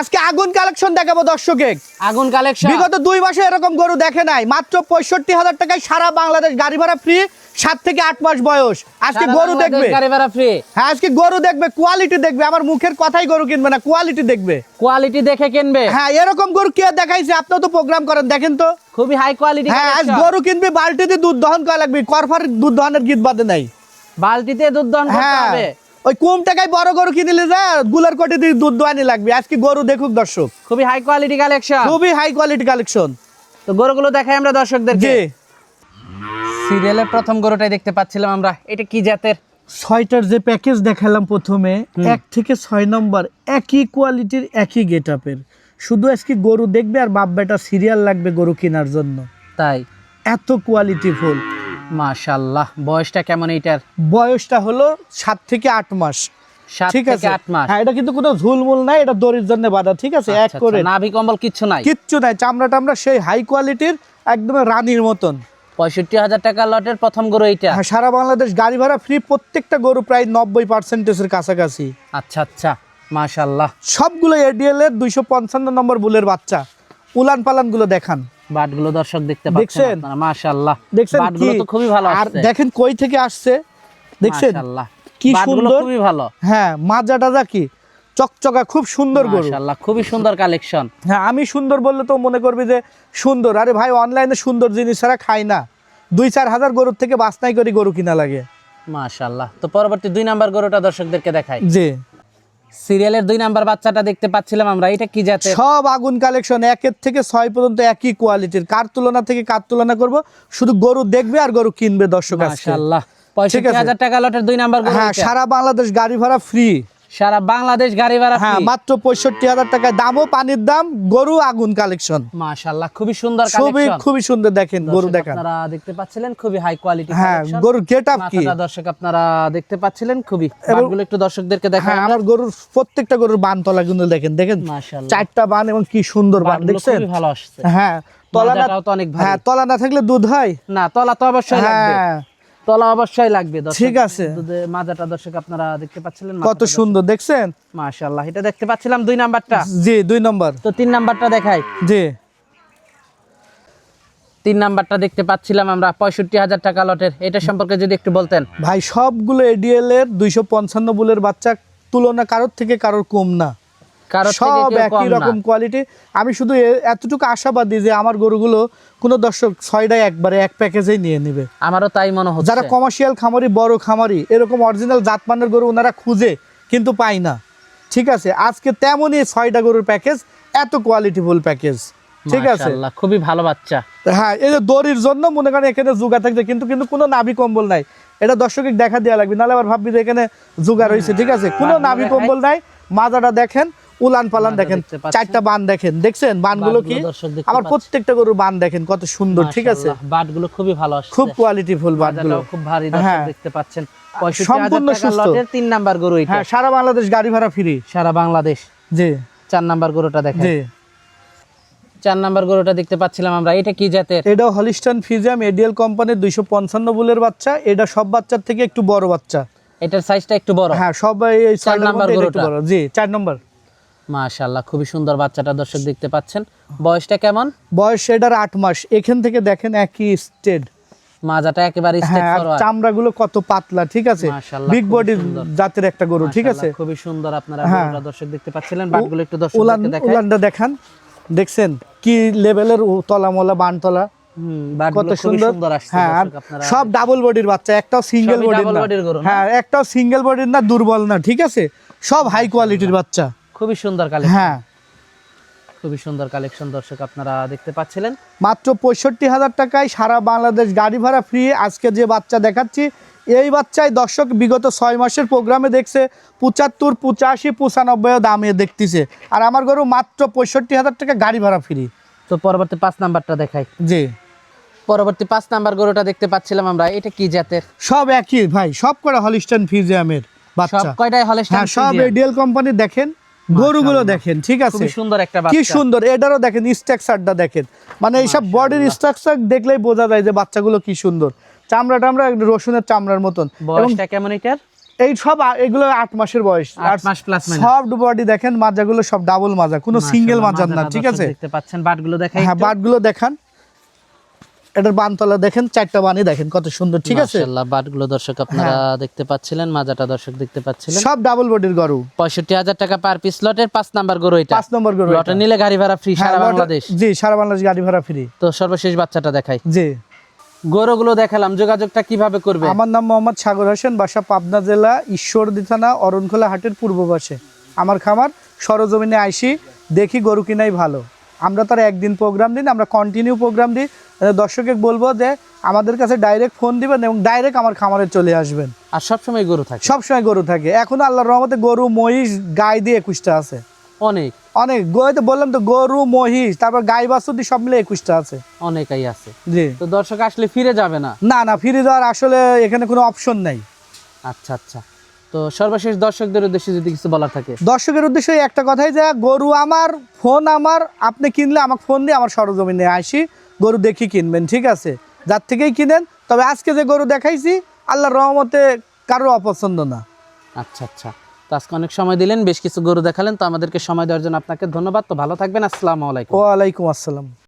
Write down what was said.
আজকে আগুন কালেকশন দেখাবো দর্শকে। আগুন কালেকশন বিগত 2 মাসে এরকম গরু দেখে নাই। মাত্র ৬৫,০০০ টাকায় সারা বাংলাদেশ গাড়ি ভাড়া ফ্রি, 7 থেকে 8 মাস বয়স। আজকে গরু দেখবে, গাড়ি ভাড়া ফ্রি। হ্যাঁ আজকে গরু দেখবে, কোয়ালিটি দেখবে। আমার মুখের কথাই গরু কিনবে না, কোয়ালিটি দেখবে, কোয়ালিটি দেখে কিনবে। হ্যাঁ এরকম গরু কে দেখাইছে? আপনিও তো প্রোগ্রাম করেন, দেখেন তো। খুবই হাই কোয়ালিটি। হ্যাঁ আজ গরু কিনবে, বালতিতে দুধ দহন করা লাগবে। করফার দুধ দহনের গীত বাদে নাই, বালতিতে দুধ দহন করতে হ্যাঁ হবে। ওই কম টাকায় বড় গরু কিনলে যা গুলার কোটি দিয়ে দুধ দোয়ানি লাগবে। আজকে গরু দেখুক দর্শক, খুবই হাই কোয়ালিটি কালেকশন, খুবই হাই কোয়ালিটি কালেকশন। তো গরুগুলো দেখাই আমরা দর্শকদেরকে। জি, সিরিয়ালের প্রথম গরুটাই দেখতে পাচ্ছিলাম আমরা। এটা কি জাতের? 6টার যে প্যাকেজ দেখালাম প্রথমে, 1 থেকে 6 নম্বর একই কোয়ালিটির, একই গেটআপের। শুধু আজকে গরু দেখবে আর বাপ বেটা সিরিয়াল লাগবে গরু কেনার জন্য, তাই এত কোয়ালিটি ফুল। মাশাআল্লাহ। বয়সটা কেমন এটার? বয়সটা হলো 7 থেকে 8 মাস। 7 ঠিক থেকে আছে, 8 মাস। হ্যাঁ এটা কিন্তু কোনো ঝুলমুল নাই, এটা দড়ির জন্য বাঁধা। ঠিক আছে, এক করে নাভি কম্বল কিচ্ছু নাই, কিচ্ছু নাই, চামড়া টামড়া সেই হাই কোয়ালিটির, একদম রানীর মতন। 65,000 টাকা লটের প্রথম গরু এইটা। হ্যাঁ সারা বাংলাদেশ গাড়ি ভাড়া ফ্রি, প্রত্যেকটা গরু প্রায় 90% কাছাকাছি। আচ্ছা আচ্ছা, মাশাআল্লাহ। সবগুলো এডিএল এর 255 নম্বর বুলের বাচ্চা। উলান পালান গুলো দেখান, বাটগুলো দর্শক দেখতে পাচ্ছেন দেখছেন? আপনারা, মাশাআল্লাহ। দেখছেন বাটগুলো তো খুবই ভালো আর আসছে। দেখেন কই থেকে আসছে, দেখছেন মাশাআল্লাহ, কি বাটগুলো সুন্দর, খুবই ভালো। হ্যাঁ মাজা টাজা কি চকচকা, খুব সুন্দর গরু। মাশাআল্লাহ, খুবই সুন্দর কালেকশন। হ্যাঁ আমি সুন্দর বললে তো মনে করবি যে সুন্দর। আরে ভাই অনলাইনে সুন্দর জিনিস ছাড়া খাই না। 2-4 হাজার গরুর থেকে বাছনাই করে গরু কিনা লাগে। মাশাআল্লাহ। তো পরবর্তী 2 নাম্বার গরুটা দর্শকদেরকে দেখাই। জি, সিরিয়ালের 2 নাম্বার বাচ্চাটা দেখতে পাচ্ছিলাম আমরা। এটা কি জাতের? সব আগুন কালেকশন, 1 থেকে 6 পর্যন্ত একই কোয়ালিটির। কার তুলনা থেকে কার তুলনা করব? শুধু গরু দেখবে আর গরু কিনবে দর্শক আজকে। মাশাআল্লাহ, 65,000 টাকা লটের 2 নাম্বার গরু। হ্যাঁ এটা সারা বাংলাদেশ গাড়ি ভাড়া ফ্রি, সারা বাংলাদেশ গাড়ি ভাড়া হ্যাঁ ফ্রি। মাত্র 65,000 টাকায়। দামও পানির দাম, গরু আগুন কালেকশন। মাশাআল্লাহ, খুবই সুন্দর খুবই কালেকশন। খুবই সুন্দর, দেখেন গরু দর্শক দেখান। আপনারা দেখতে পাচ্ছিলেন খুবই হাই কোয়ালিটি হ্যাঁ কালেকশন। গরুর গেটআপ কি, মাথাটা দর্শক আপনারা দেখতে পাচ্ছিলেন খুবই। এবং বাটগুলো একটু দর্শকদেরকে দেখাই হ্যাঁ আমরা। আমার গরুর প্রত্যেকটা গরুর বান তলা কিন্তু দেখেন, দেখেন মাশাআল্লাহ, 4টা বান এবং কি সুন্দর বান, বাটগুলো দেখছেন? খুবই ভালো আসছে। হ্যাঁ তলা না, মাজাটাও তো অনেক ভারী। হ্যাঁ তলা না থাকলে দুধ হয় না, তলা তো অবশ্যই লাগবে, হ্যাঁ তলা অবশ্যই লাগবে দর্শক। ঠিক আছে। দুধের মাজাটা দর্শক আপনারা দেখতে পাচ্ছিলেন কত সুন্দর, দেখছেন? মাশাআল্লাহ। এটা দেখতে পাচ্ছিলাম 2 নাম্বারটা। জি 2 নম্বর। তো 3 নাম্বারটা দেখাই। জি 3 নাম্বারটা দেখতে পাচ্ছিলাম আমরা 65,000 টাকা লটের। এটা সম্পর্কে যদি একটু বলতেন। ভাই সবগুলো এডিএল এর 255 বুলের বাচ্চা, তুলনা কারোর থেকে কারোর কম না, কারো থেকে সব কেউ একই কম না। রকম কোয়ালিটি। আমি শুধু এতটুকু আশাবাদী যে আমার গরুগুলো কোনো দর্শক 6টাই একবারে এক প্যাকেজেই নিয়ে নেবে। আমারও তাই মনে হচ্ছে। যারা কমার্শিয়াল খামারি, বড় খামারি, এরকম অরিজিনাল জাতমানের গরু ওনারা খুঁজে কিন্তু পায় না। ঠিক আছে, আজকে তেমনই 6টা গরুর প্যাকেজ, এত কোয়ালিটিফুল প্যাকেজ। ঠিক আছে, মাশাআল্লাহ, খুবই ভালো বাচ্চা। হ্যাঁ এই যে দড়ির জন্য মনে করেন এখানে জুগা থাকছে, কিন্তু কিন্তু কোনো নাভি কম্বল নাই। এটা দর্শককে দেখা দেওয়া লাগবে, নাহলে আবার ভাববি যে এখানে জুগা রয়েছে। ঠিক আছে, কোনো নাভি কম্বল নাই। মাজাটা দেখেন, উলান পালান দেখেন, 4টা বান দেখেন, দেখছেন বানগুলো কি? আমার প্রত্যেকটা গরুর বান দেখেন কত সুন্দর। ঠিক আছে, বাটগুলো খুবই ভালো আসছে, খুব কোয়ালিটিফুল বানগুলো, খুব ভারী হ্যাঁ দেখতে পাচ্ছেন। সম্পূর্ণ 65,000 টাকা সুস্থ। লটের 3 নাম্বার গরু এটা। হ্যাঁ সারা বাংলাদেশ গাড়ি ভাড়া ফ্রি। সারা বাংলাদেশ। জি 4 নাম্বার গরুটা দেখেন। জি 4 নাম্বার গরুটা দেখতে পাচ্ছিলাম আমরা। এটা কি জাতের? এটা হলিস্টান ফিজিয়াম এডিএল কোম্পানির 255 বুলের বাচ্চা। এটা সব বাচ্চার থেকে একটু বড় বাচ্চা। এটার সাইজটা একটু বড়। হ্যাঁ সবাই এই 4 নাম্বার গরুটা। জি 4 নম্বর। মাশাআল্লাহ, খুবই সুন্দর বাচ্চাটা দর্শক দেখতে পাচ্ছেন। বয়সটা কেমন? বয়স এটার 8 মাস। এখান থেকে দেখেন একই স্টেড, মাজাটা একেবারে স্ট্রেট হ্যাঁ ফরওয়ার্ড। চামড়াগুলো কত পাতলা। ঠিক আছে, মাশাআল্লাহ, বিগ খুব বডি সুন্দর। জাতের একটা গরু। ঠিক আছে, মাশাআল্লাহ, খুবই সুন্দর। আপনারা হ্যাঁ। গরুটা দর্শক দেখতে পাচ্ছিলেন। বাটগুলো একটু দর্শকদেরকে দেখাই। উলানটা দেখান, দেখছেন কি লেভেলের তলা মোলা বানতলা, বাটগুলো কত খুবই সুন্দর। সুন্দর আসছে হ্যাঁ দর্শক আপনারা। সব ডাবল বডির বাচ্চা, একটাও সিঙ্গেল সবই বডির double না। body-র গরু না? হ্যাঁ একটাও সিঙ্গেল বডির না, দুর্বল না। ঠিক আছে, সব হাই কোয়ালিটির বাচ্চা। খুবই সুন্দর কালেকশন। হ্যাঁ খুবই সুন্দর কালেকশন দর্শক আপনারা দেখতে পাচ্ছিলেন। মাত্র 65,000 টাকায় সারা বাংলাদেশ গাড়ি ভাড়া ফ্রি। আজকে যে বাচ্চা দেখাচ্ছি, এই বাচ্চায় দর্শক বিগত 6 মাসের প্রোগ্রামে দেখছে 75, 85, 95 দামে দেখতেছে। আর আমার গরু মাত্র 65,000 টাকা গাড়ি ভাড়া ফ্রি। তো পরবর্তী 5 নাম্বারটা দেখাই। জি পরবর্তী 5 নাম্বার গরুটা দেখতে পাচ্ছিলাম আমরা। এটা কি জাতের? সব একই ভাই, সব করে হলিস্টান ফিজিয়ামের সব বাচ্চা। কয়টাই হলস্টাইন হ্যাঁ সব ফ্রিজিয়ান? ADL company. দেখেন গরুগুলো দেখেন, ঠিক আছে, খুবই সুন্দর একটা কি বাচ্চা। সুন্দর। এটারও দেখেন স্ট্রাকচারটা দেখেন, মানে এইসব বডির স্ট্রাকচার দেখলেই বোঝা যায় যে বাচ্চাগুলো কি সুন্দর। চামড়া টামড়া রসুনের চামড়ার মতন। এবং বয়সটা কেমন এটার? এই সব এগুলো 8 মাসের বয়স 8 মাস প্লাস মাইনাস সব বডি দেখেন, মাজাগুলো সব ডাবল মাজা, কোনো সিঙ্গেল মাজা না, ঠিক আছে? দেখতে পাচ্ছেন বাটগুলো দেখাই হ্যাঁ, বাটগুলো দেখান, এটার বানতলা দেখেন, 4টা বানি দেখেন কত সুন্দর, ঠিক আছে? মাশাআল্লাহ বাটগুলো দর্শক আপনারা দেখতে পাচ্ছিলেন, মাজাটা দর্শক দেখতে পাচ্ছিলেন। সব ডাবল বডির গরু, 65,000 টাকা পার পিস লটের 5 নাম্বার গরু এটা। 5 নম্বর গরু লটে নিলে গাড়ি ভাড়া ফ্রি সারা বাংলাদেশ। জি, সারা বাংলাদেশ গাড়ি ভাড়া ফ্রি। তো সর্বশেষ বাচ্চাটা দেখাই। জি, গরুগুলো দেখালাম, যোগাযোগটা কিভাবে করবে? আমার নাম মোহাম্মদ সাগর হোসেন, বাসা পাবনা জেলা ঈশ্বরদী থানা অরণখোলা হাটের পূর্ব পাশে। আমার খামার, সরজমিনে আইসি দেখি গরু কিনাই ভালো। আমরা তার একদিন প্রোগ্রাম দিন, আমরা কন্টিনিউ প্রোগ্রাম দিই। দর্শকে বলবো যে আমাদের কাছে ডাইরেক্ট ফোন দিবেন এবং ডাইরেক্ট আমার খামারে চলে আসবেন। আর সবসময় গরু থাকে? সবসময় গরু থাকে। এখন আল্লাহর রহমতে গরু মহিষ গাই দিয়ে 21টা আছে। অনেক অনেক গরু, বললাম তো, গরু মহিষ তারপর গাই বাছুর দিয়ে সব মিলে 21টা আছে। অনেকই আছে। জি, তো দর্শক আসলে ফিরে যাবে না? না না, ফিরে যাওয়ার আসলে এখানে কোনো অপশন নাই। আচ্ছা আচ্ছা, তো সর্বশেষ দর্শকদের উদ্দেশ্যে যদি কিছু বলার থাকে? দর্শকের উদ্দেশ্যে একটা কথাই, যে গরু আমার, ফোন আমার, আপনি কিনলে আমাকে ফোন দিয়ে আমার সরজমিনে আসি গরু দেখি কিনবেন, ঠিক আছে? যার থেকেই কিনেন। তবে আজকে যে গরু দেখাইছি আল্লাহর রহমতে কারোর অপছন্দ না। আচ্ছা আচ্ছা, তো আজকে অনেক সময় দিলেন, বেশ কিছু গরু দেখালেন, তো আমাদেরকে সময় দেওয়ার জন্য আপনাকে ধন্যবাদ। তো ভালো থাকবেন, আসসালামু আলাইকুম। ওয়ালাইকুম আসসালাম।